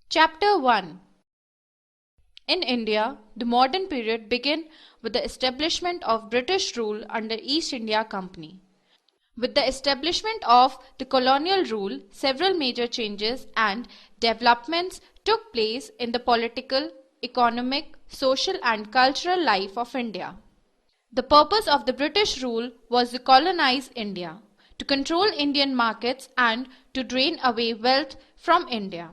Chapter 1. In India, the modern period began with the establishment of British rule under East India Company. With the establishment of the colonial rule, several major changes and developments took place in the political, economic, social and cultural life of India. The purpose of the British rule was to colonize India, to control Indian markets and to drain away wealth from India.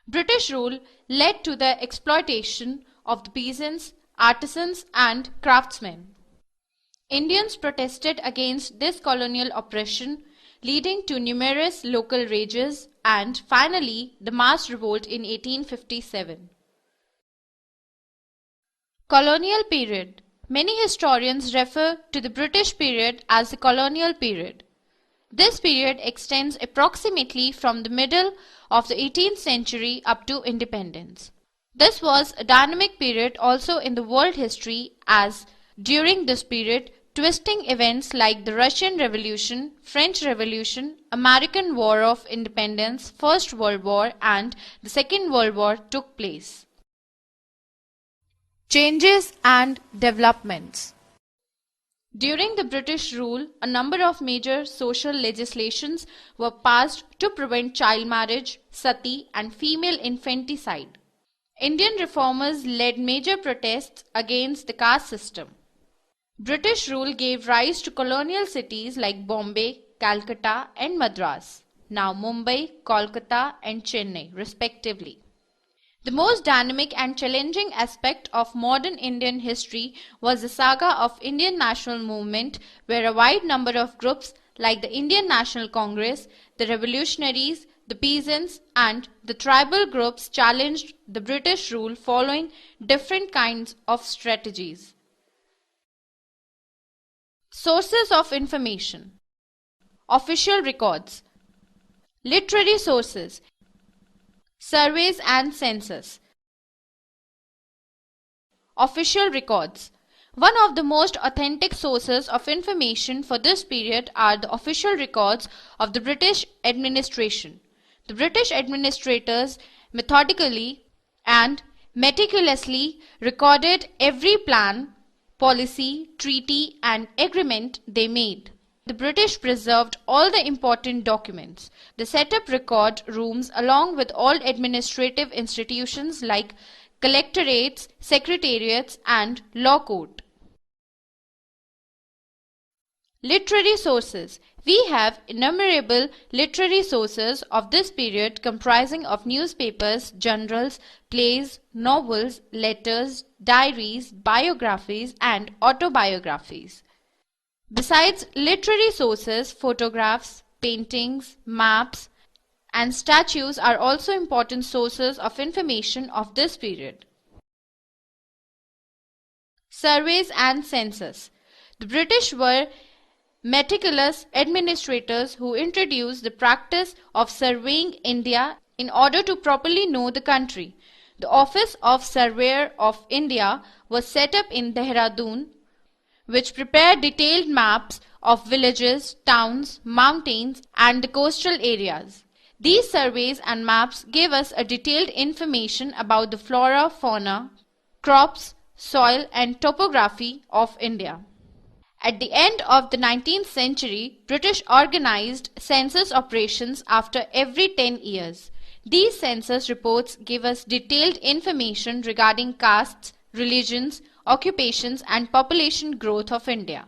British rule led to the exploitation of the peasants, artisans and craftsmen. Indians protested against this colonial oppression, leading to numerous local rages and finally the mass revolt in 1857. Colonial period. Many historians refer to the British period as the colonial period. This period extends approximately from the middle of the 18th century up to independence. This was a dynamic period also in the world history, as during this period twisting events like the Russian Revolution, French Revolution, American War of Independence, First World War and the Second World War took place. Changes and developments. During the British rule, a number of major social legislations were passed to prevent child marriage, sati and female infanticide. Indian reformers led major protests against the caste system. British rule gave rise to colonial cities like Bombay, Calcutta and Madras, now Mumbai, Kolkata and Chennai respectively. The most dynamic and challenging aspect of modern Indian history was the saga of Indian national movement, where a wide number of groups like the Indian National Congress, the revolutionaries, the peasants and the tribal groups challenged the British rule following different kinds of strategies. Sources of information. Official records. Literary sources. Surveys and census. Official records. One of the most authentic sources of information for this period are the official records of the British administration. The British administrators methodically and meticulously recorded every plan, policy, treaty and agreement they made. The British preserved all the important documents. They set up record rooms along with all administrative institutions like collectorates, secretariats and law court. Literary sources. We have innumerable literary sources of this period comprising of newspapers, journals, plays, novels, letters, diaries, biographies and autobiographies. Besides literary sources, photographs, paintings, maps, and statues are also important sources of information of this period. Surveys and census. The British were meticulous administrators who introduced the practice of surveying India in order to properly know the country. The Office of Surveyor of India was set up in Dehradun, which prepared detailed maps of villages, towns, mountains and the coastal areas. These surveys and maps gave us a detailed information about the flora, fauna, crops, soil and topography of India. At the end of the 19th century, British organized census operations after every 10 years. These census reports give us detailed information regarding castes, religions, occupations and population growth of India.